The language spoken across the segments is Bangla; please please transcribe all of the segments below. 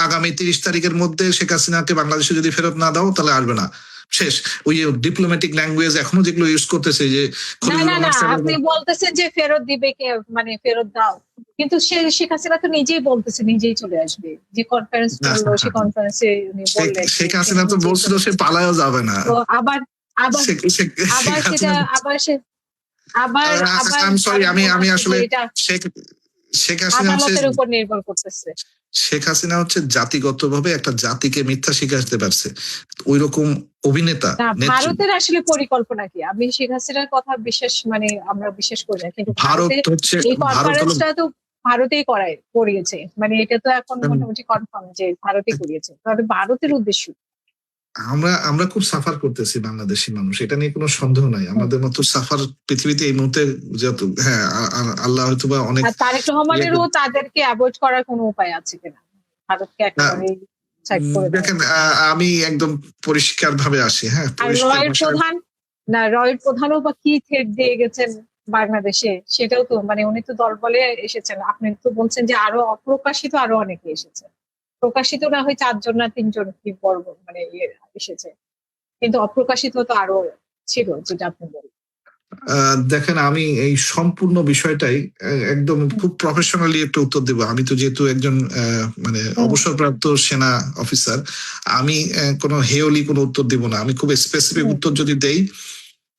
আগামী 30 তারিখের মধ্যে শেখ হাসিনাকে বাংলাদেশে যদি ফেরত না দাও তাহলে আসবে না, শেষ। ওই যে ডিপ্লোম্যাটিক ল্যাঙ্গুয়েজ এখনো যেগুলো ইউজ করতেছে যে আপনি বলতেছেন যে ফেরত দিবে কে, মানে ফেরত দাও, কিন্তু শেখ হাসিনা তো নিজেই বলতেছে নিজেই চলে আসবে, যে কনফারেন্স করলো সে কনফারেন্সে উনি বললেন শেখ হাসিনা তো বলছিল সে পালায়ও যাবে না। তো আবার আমি আসলে শেখ হাসিনা আদালতের উপর নির্ভর করতেছে। শেখ হাসিনা হচ্ছে জাতিগতভাবে একটা জাতিকে মিথ্যা শিখাতে পারছে, ওই রকম অভিনেতা। ভারতের আসলে পরিকল্পনা কি? আমি শেখ হাসিনার কথা আমরা বিশ্বাস করি না, কিন্তু ভারত হচ্ছে এই কনফারেন্সটা তো ভারতেই করিয়েছে, মানে এটা তো এখন মোটামুটি কনফার্ম যে ভারতই করিয়েছে, তবে ভারতের উদ্দেশ্য। আমরা খুব সাফার করতেছি বাংলাদেশি মানুষ, এটা নিয়ে কোনো সন্দেহ নাই। আমাদের মতো সাফার পৃথিবীতে এই মুহূর্তে যত, হ্যাঁ আল্লাহ হয়তো বা অনেক। তারেক রহমানেরও তাদেরকে অ্যাভয়েড করার কোনো উপায় আছে কিনা? ভারতকে একেবারে দেখেন, আমি একদম পরিষ্কার ভাবে আসি, হ্যাঁ। রয়ের প্রধানও বা কি থ্রেট দিয়ে গেছেন বাংলাদেশে, সেটাও তো মানে উনি তো দল বলে এসেছেন, আপনি তো বলছেন যে আরো অপ্রকাশিত আরো অনেকে এসেছে, প্রকাশিত না হয় 4 জন না 3 জন কি বলবো মানে এসেছে, কিন্তু অপ্রকাশিত তো আরো ছিল, যেটা আপনি বলেন। দেখেন, আমি এই সম্পূর্ণ বিষয়টাই একদম খুব প্রফেশনালি একটা উত্তর দেব। আমি তো যেহেতু একজন মানে অবসরপ্রাপ্ত সেনা অফিসার, আমি কোনো হেয়লি কোনো উত্তর দিব না। আমি খুব স্পেসিফিক উত্তর যদি দেই,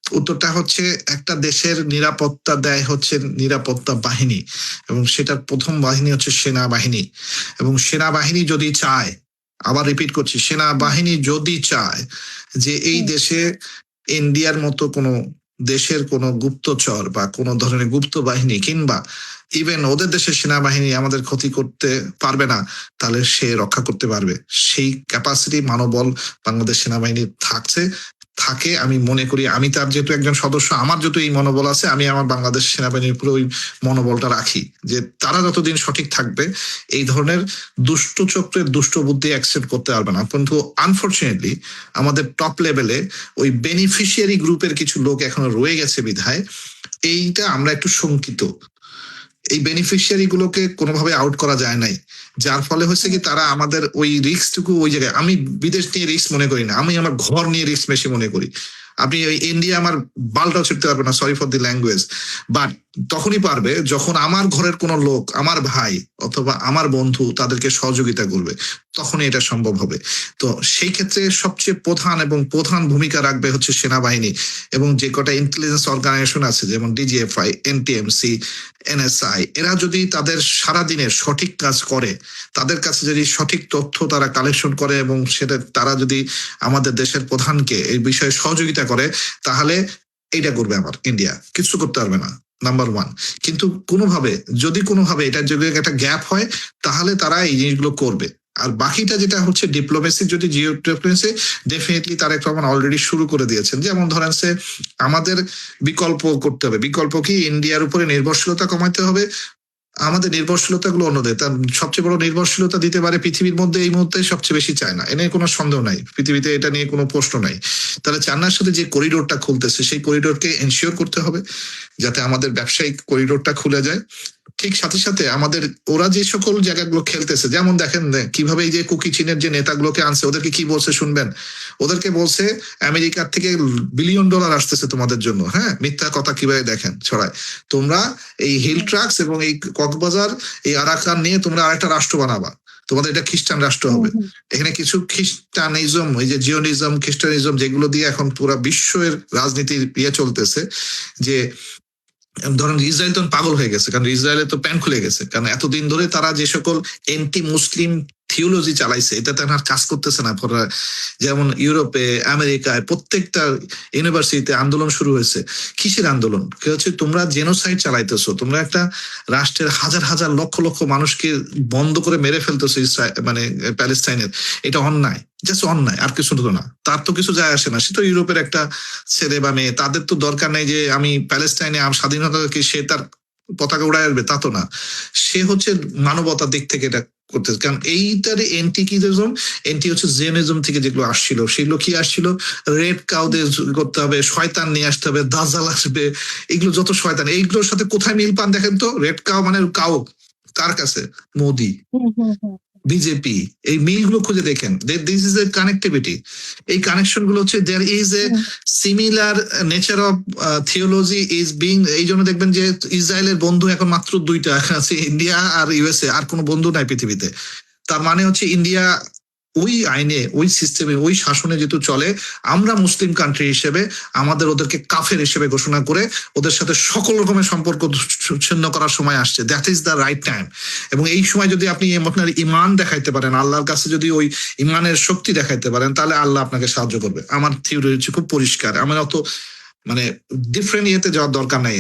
উত্তরটা হচ্ছে একটা দেশের নিরাপত্তা দেয় হচ্ছে নিরাপত্তা বাহিনী, এবং সেটার প্রথম বাহিনী হচ্ছে সেনাবাহিনী। এবং সেনাবাহিনী যদি চায়, আবার রিপিট করছি, সেনাবাহিনী যদি চায় যে এই দেশে ইন্ডিয়ার মতো কোনো দেশের কোনো গুপ্তচর বা কোনো ধরনের গুপ্ত বাহিনী কিংবা ইভেন ওদের দেশের সেনাবাহিনী আমাদের ক্ষতি করতে পারবে না, তাহলে সে রক্ষা করতে পারবে। সেই ক্যাপাসিটি মানববল বাংলাদেশ সেনাবাহিনীর থাকে আমি মনে করি। আমি তার যেহেতু একজন সদস্য, আমার যেহেতু এই মনোবল আছে, আমি আমার বাংলাদেশ সেনাবাহিনীর উপরে ওই মনোবলটা রাখি যে তারা যতদিন সঠিক থাকবে এই ধরনের দুষ্ট চক্রের দুষ্ট বুদ্ধি অ্যাকসেপ্ট করতে পারবে না। কিন্তু আনফরচুনেটলি আমাদের টপ লেভেলে ওই বেনিফিশিয়ারি গ্রুপের কিছু লোক এখনো রয়ে গেছে বিধায় এইটা আমরা একটু শঙ্কিত। এই বেনিফিশিয়ারি গুলোকে কোনোভাবে আউট করা যায় নাই, যার ফলে হচ্ছে কি তারা আমাদের ওই রিস্কটুকু ওই জায়গায়, আমি বিদেশ নিয়ে রিস্ক মনে করি না, আমি আমার ঘর নিয়ে রিস্ক বেশি মনে করি। আপনি ওই ইন্ডিয়া আমার বালটাও ছিটতে পারবে না, sorry for the language, but তখনই পারবে যখন আমার ঘরের কোনো লোক, আমার ভাই অথবা আমার বন্ধু তাদেরকে সহযোগিতা করবে, তখনই এটা সম্ভব হবে। তো সেই ক্ষেত্রে সবচেয়ে প্রধান ভূমিকা রাখবে হচ্ছে সেনাবাহিনী এবং যে কটা ইন্টেলিজেন্স অর্গানাইজেশন আছে, যেমন ডিজিএফআই, এনটিএমসি, এনএসআই, এরা যদি তাদের সারাদিনের সঠিক কাজ করে, তাদের কাছে যদি সঠিক তথ্য তারা কালেকশন করে এবং সেটা তারা যদি আমাদের দেশের প্রধানকে এই বিষয়ে সহযোগিতা করে, তাহলে এইটা করবে আমার ইন্ডিয়া, কিছু করতে পারবে না, নাম্বার 1। কিন্তু যদি কোনোভাবে এটার যদি একটা গ্যাপ হয়, তাহলে তারা এই জিনিসগুলো করবে। আর বাকিটা যেটা হচ্ছে ডিপ্লোমেসি, যদি geo diplomacy, definitely Tarek Rahman already শুরু করে দিয়েছেন। যেমন ধরেন আমাদের বিকল্প করতে হবে। বিকল্প কি? ইন্ডিয়ার উপরে নির্ভরশীলতা কমাতে হবে। আমাদের নির্ভরশীলতা গুলো অন্যদের, তার সবচেয়ে বড় নির্ভরশীলতা দিতে পারে পৃথিবীর মধ্যে এই মুহূর্তে সবচেয়ে বেশি চায়না, এ নিয়ে কোনো সন্দেহ নাই, পৃথিবীতে এটা নিয়ে কোনো প্রশ্ন নাই। তাহলে চায়নার সাথে যে করিডোরটা খুলতেছে সেই করিডোরকে এনশিওর করতে হবে যাতে আমাদের ব্যবসায়িক করিডোরটা খুলে যায়। ঠিক সাথে সাথে আমাদের ওরা যে সকল জায়গাগুলো খেলতেছে, যেমন দেখেন কিভাবে এই যে কুকি চীনের যে নেতাগুলোকে আনছে, ওদেরকে কি বলছে শুনবেন? ওদেরকে বলছে আমেরিকার থেকে $1 বিলিয়ন আসতেছে তোমাদের জন্য। হ্যাঁ, মিথ্যা কথা কিভাবে দেখেন ছড়ায়। তোমরা এই হিল ট্রাক্স এবং এই কক্সবাজার, এই আরাকান নিয়ে তোমরা আরেকটা রাষ্ট্র বানাবা, তোমাদের এটা খ্রিস্টান রাষ্ট্র হবে। এখানে কিছু খ্রিস্টানিজম, এই যে জিওনিজম, খ্রিস্টানিজম, যেগুলো দিয়ে এখন পুরো বিশ্বের রাজনীতির চলতেছে, যে ধরেন ইসরায়েল তো পাগল হয়ে গেছে, কারণ ইসরায়েলের তো প্যান খুলে গেছে, কারণ এতদিন ধরে তারা যে সকল এন্টি মুসলিম থিওলজি চালাইছে, এটাতে আর কাজ করতেছে না। যেমন ইউরোপে, আমেরিকায় প্রত্যেকটা ইউনিভার্সিটিতে আন্দোলন শুরু হয়েছে। কিসের আন্দোলন? কি হচ্ছে? তোমরা জেনোসাইড চালাইতেছো, তোমরা একটা রাষ্ট্রের হাজার হাজার লক্ষ লক্ষ মানুষকে বন্ধ করে মেরে ফেলতেছো মানে প্যালেস্টাইনের। এটা অন্যায়, জাস্ট অন্যায়, আর কিছু তো না। তার তো কিছু যায় আসে না, সে তো ইউরোপের একটা ছেলে বা মেয়ে, তাদের তো দরকার নেই যে আমি প্যালেস্টাইনে স্বাধীনতাকে সে তার পতাকা উড়ায় আসবে, তা তো না। সে হচ্ছে মানবতার দিক থেকে এটা করতেছে, কারণ এইটার এন্টি হচ্ছে জিওনিজম থেকে যেগুলো আসছিল, সেগুলো কি আসছিল? রেড কাউ দিয়ে করতে হবে, শয়তান নিয়ে আসতে হবে, দাজ্জাল আসবে, এগুলো যত শয়তান, এইগুলোর সাথে কোথায় মিল পান দেখেন তো? রেড কাউ মানে কাউ কার কাছে? মোদি। বিজেপি, এই মিলগুলো খুঁজে দেখেন, দিস ইজ এ কানেক্টিভিটি। এই কানেকশন গুলো হচ্ছে there is a similar nature of theology is being. এই জন্য দেখবেন যে ইসরায়েলের বন্ধু এখন মাত্র দুইটা আছে, ইন্ডিয়া আর ইউএসএ, আর কোনো বন্ধু নাই পৃথিবীতে। তার মানে হচ্ছে ইন্ডিয়া ওই আইনে, ওই সিস্টেমে, ওই শাসনে যেহেতু চলে, আমরা মুসলিম কান্ট্রি হিসেবে আমাদের ওদেরকে কাফের হিসেবে ঘোষণা করে ওদের সাথে সকল রকমের সম্পর্ক ছিন্ন করার সময় আসছে। That is the right time. এবং এই সময় যদি আপনি আপনার ইমান দেখাইতে পারেন, আল্লাহর কাছে যদি ওই ইমানের শক্তি দেখাইতে পারেন, তাহলে আল্লাহ আপনাকে সাহায্য করবে। আমার থিওরি হচ্ছে খুব পরিষ্কার। আমার অত মানে ডিফারেন্ট ইয়েতে যাওয়ার দরকার নাই।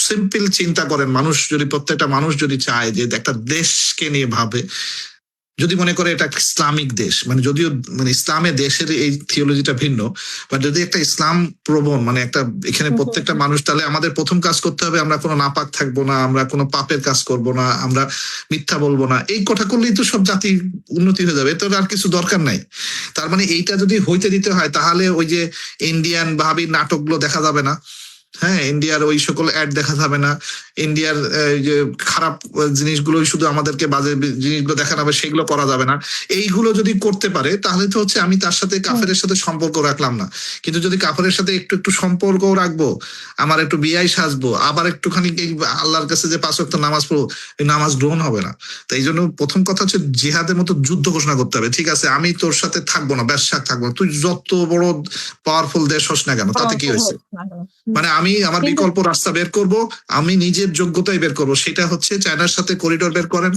সিম্পল চিন্তা করেন, মানুষ যদি, প্রত্যেকটা মানুষ যদি চায় যে একটা দেশকে নিয়ে ভাবে, যদি মনে করে এটা একটা ইসলামিক দেশ, মানে যদিও মানে ইসলামের দেশের এই থিওলজিটা ভিন্ন, বা যদি একটা ইসলাম প্রবণ মানে একটা এখানে প্রত্যেকটা মানুষ, তাহলে আমাদের প্রথম কাজ করতে হবে, আমরা কোনো নাপাক থাকবো না, আমরা কোনো পাপের কাজ করব না, আমরা মিথ্যা বলবো না। এই কথা করলেই তো সব জাতি উন্নতি হয়ে যাবে, তো আর কিছু দরকার নাই। তার মানে এইটা যদি হইতে দিতে হয়, তাহলে ওই যে ইন্ডিয়ান ভাবি নাটকগুলো দেখা যাবে না, হ্যাঁ, ইন্ডিয়ার ওই সকল অ্যাড দেখা যাবে না, ইন্ডিয়ার যে খারাপ জিনিসগুলো শুধু আমাদেরকে বাজে জিনিসগুলো দেখানো হবে, সেগুলো করা যাবে না। এইগুলো যদি করতে পারে, তাহলে তো হচ্ছে আমি তার সাথে কাফেরের সাথে সম্পর্ক রাখলাম না। কিন্তু যদি কাফেরের সাথে একটু একটু সম্পর্ক রাখবো, আমার একটু বিয়াই সাজবো, আবার একটুখানি আল্লাহর কাছে যে 5 ওয়াক্ত নামাজ পড়বো, এই নামাজ গ্রহণ হবে না। তাই এই জন্য প্রথম কথা হচ্ছে জিহাদের মতো যুদ্ধ ঘোষণা করতে হবে। ঠিক আছে, আমি তোর সাথে থাকবো না, ব্যবসা থাকবো না, তুই যত বড় পাওয়ারফুল দেশ হোস না কেন, তাতে কি হয়েছে? মানে আমি আমার বিকল্প রাস্তা বের করব, আমি নিজের যোগ্যতাই বের করব। সেটা হচ্ছে চায়নার সাথে করিডোর বের করেন,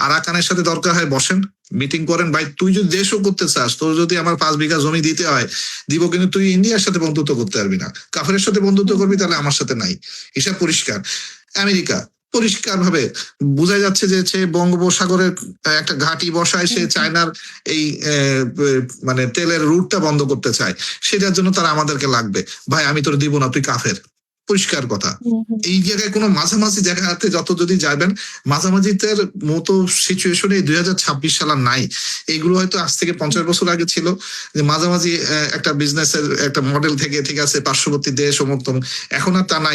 আরাকানের সাথে দরকার হয় বসেন, মিটিং করেন। ভাই তুই যদি দেশও করতে চাস, তোর যদি আমার 5 বিঘা জমি দিতে হয় দিব, কিন্তু তুই ইন্ডিয়ার সাথে বন্ধুত্ব করতে পারবি না। কাফেরের সাথে বন্ধুত্ব করবি, তাহলে আমার সাথে নাই। হিসাব পরিষ্কার। আমেরিকা পরিষ্কার ভাবে বোঝা যাচ্ছে যে সে বঙ্গোপসাগরের একটা ঘাঁটি বসায়, সে চায়নার এই মানে তেলের রুটটা বন্ধ করতে চায়, সেটার জন্য তারা আমাদেরকে লাগবে। ভাই আমি তোর দিব না, তুই কাফের, পরিষ্কার কথা। এই জায়গায় কোনো মাঝামাঝি জায়গাতে যত যদি যাবেন, মাঝামাঝিদের মতো সিচুয়েশনে 2026 সাল নাই। এগুলো হয়তো আজ থেকে 50 বছর আগে ছিল, যে মাঝামাঝি একটা বিজনেসের একটা মডেল থেকে, ঠিক আছে, পার্শ্ববর্তী দেশ অমুক তমুক। এখন আর তা নাই।